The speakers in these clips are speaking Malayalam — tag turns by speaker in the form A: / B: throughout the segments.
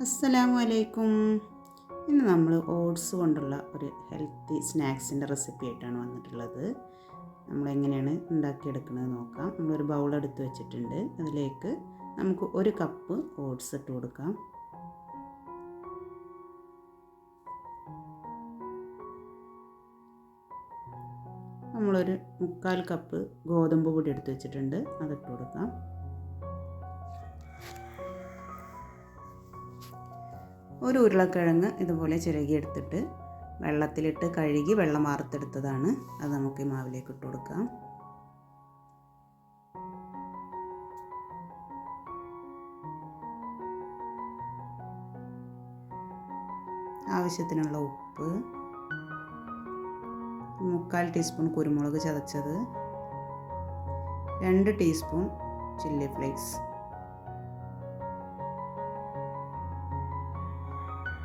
A: അസ്സലാമു അലൈക്കും. ഇന്ന് നമ്മൾ ഓട്സ് കൊണ്ടുള്ള ഒരു ഹെൽത്തി സ്നാക്സിൻ്റെ റെസിപ്പി ആയിട്ടാണ് വന്നിട്ടുള്ളത്. നമ്മളെങ്ങനെയാണ് ഉണ്ടാക്കിയെടുക്കുന്നത് നോക്കാം. നമ്മളൊരു ബൗൾ എടുത്ത് വെച്ചിട്ടുണ്ട്. അതിലേക്ക് നമുക്ക് 1 കപ്പ് ഓട്സ് ഇട്ട് കൊടുക്കാം. നമ്മളൊരു 3/4 കപ്പ് ഗോതമ്പ് പൊടി എടുത്ത് വെച്ചിട്ടുണ്ട്. അതിട്ട് കൊടുക്കാം. ഒരു ഉരുളക്കിഴങ്ങ് ഇതുപോലെ ചിരകിയെടുത്തിട്ട് വെള്ളത്തിലിട്ട് കഴുകി വെള്ളം വാർത്തെടുത്തതാണ്. അത് നമുക്ക് ഈ മാവിലേക്ക് ഇട്ട് കൊടുക്കാം. ആവശ്യത്തിനുള്ള ഉപ്പ്, 3/4 ടീസ്പൂൺ കുരുമുളക് ചതച്ചത്, 2 ടീസ്പൂൺ ചില്ലി ഫ്ലേക്സ്,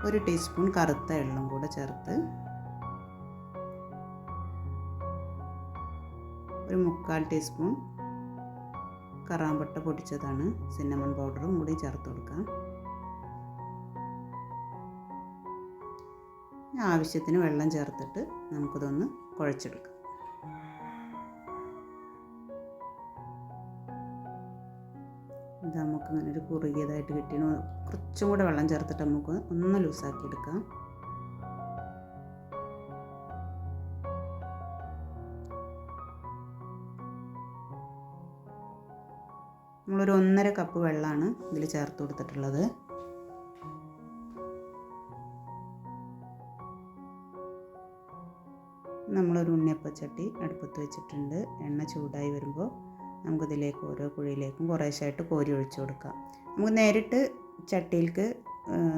A: 1 ടീസ്പൂൺ കറുത്ത എള്ളും കൂടെ ചേർത്ത് 1/4 ടീസ്പൂൺ കറാമ്പട്ട പൊടിച്ചതാണ്, സിന്നമൺ പൗഡറും കൂടി ചേർത്ത് കൊടുക്കാം. ആവശ്യത്തിന് വെള്ളം ചേർത്തിട്ട് നമുക്കിതൊന്ന് കുഴച്ചെടുക്കാം. ഇത് നമുക്കിങ്ങനെ ഒരു കുറുകിയതായിട്ട് കിട്ടി. കുറച്ചും കൂടെ വെള്ളം ചേർത്തിട്ട് നമുക്ക് ഒന്ന് ലൂസാക്കി എടുക്കാം. നമ്മളൊരു 1.5 കപ്പ് വെള്ളമാണ് ഇതിൽ ചേർത്ത് കൊടുത്തിട്ടുള്ളത്. നമ്മളൊരു ഉണ്ണിയപ്പച്ചട്ടി അടുപ്പത്ത് വെച്ചിട്ടുണ്ട്. എണ്ണ ചൂടായി വരുമ്പോൾ നമുക്കിതിലേക്ക് ഓരോ കുഴിയിലേക്കും കുറേശ്ശായിട്ട് കോരി ഒഴിച്ചു കൊടുക്കാം. നമുക്ക് നേരിട്ട് ചട്ടിയിലേക്ക്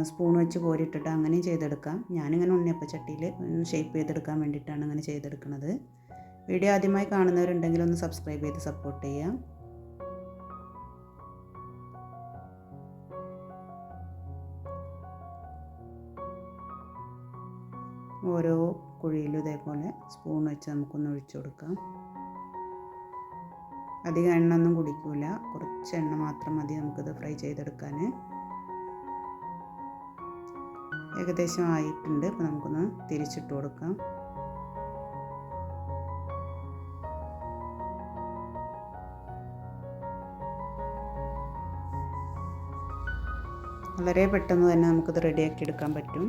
A: സ്പൂൺ വെച്ച് കോരിയിട്ടിട്ട് അങ്ങനെയും ചെയ്തെടുക്കാം. ഞാനിങ്ങനെ ഉണ്ണിയപ്പച്ചട്ടിയിൽ ഷേപ്പ് ചെയ്തെടുക്കാൻ വേണ്ടിയിട്ടാണ് അങ്ങനെ ചെയ്തെടുക്കുന്നത്. വീഡിയോ ആദ്യമായി കാണുന്നവരുണ്ടെങ്കിൽ ഒന്ന് സബ്സ്ക്രൈബ് ചെയ്ത് സപ്പോർട്ട് ചെയ്യാം. ഓരോ കുഴിയിലും ഇതേപോലെ സ്പൂൺ വെച്ച് നമുക്കൊന്ന് ഒഴിച്ചു കൊടുക്കാം. അധികം എണ്ണ ഒന്നും കുടിക്കില്ല, കുറച്ച് എണ്ണ മാത്രം മതി നമുക്കിത് ഫ്രൈ ചെയ്തെടുക്കാൻ. ഏകദേശം ആയിട്ടുണ്ട്. അപ്പോൾ നമുക്കൊന്ന് തിരിച്ചിട്ട് കൊടുക്കാം. വളരെ പെട്ടെന്ന് തന്നെ നമുക്കിത് റെഡിയാക്കി എടുക്കാൻ പറ്റും.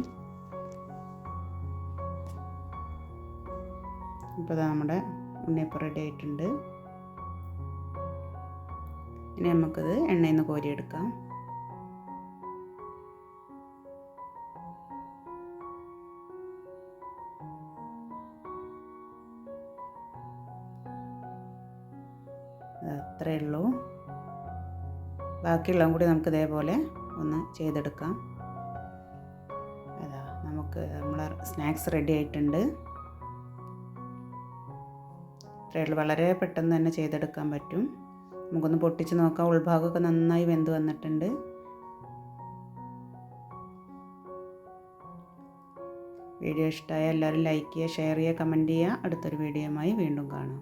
A: ഇപ്പോൾ നമ്മുടെ ഉണ്ണിയപ്പം റെഡി ആയിട്ടുണ്ട്. ഇനി നമുക്കത് എണ്ണയിൽ നിന്ന് കോരിയെടുക്കാം. അത്രയേ ഉള്ളൂ. ബാക്കിയുള്ളതും കൂടി നമുക്ക് ഇതേപോലെ ഒന്ന് ചെയ്തെടുക്കാം. നമുക്ക് നമ്മളെ സ്നാക്സ് റെഡി ആയിട്ടുണ്ട്. വളരെ പെട്ടെന്ന് തന്നെ ചെയ്തെടുക്കാൻ പറ്റും. നമുക്കൊന്ന് പൊട്ടിച്ച് നോക്കാം. ഉൾഭാഗമൊക്കെ നന്നായി വെന്ത് വന്നിട്ടുണ്ട്. വീഡിയോ ഇഷ്ടമായ എല്ലാവരും ലൈക്ക് ചെയ്യുക, ഷെയർ ചെയ്യുക, കമൻറ്റ് ചെയ്യുക. അടുത്തൊരു വീഡിയോയുമായി വീണ്ടും കാണാം.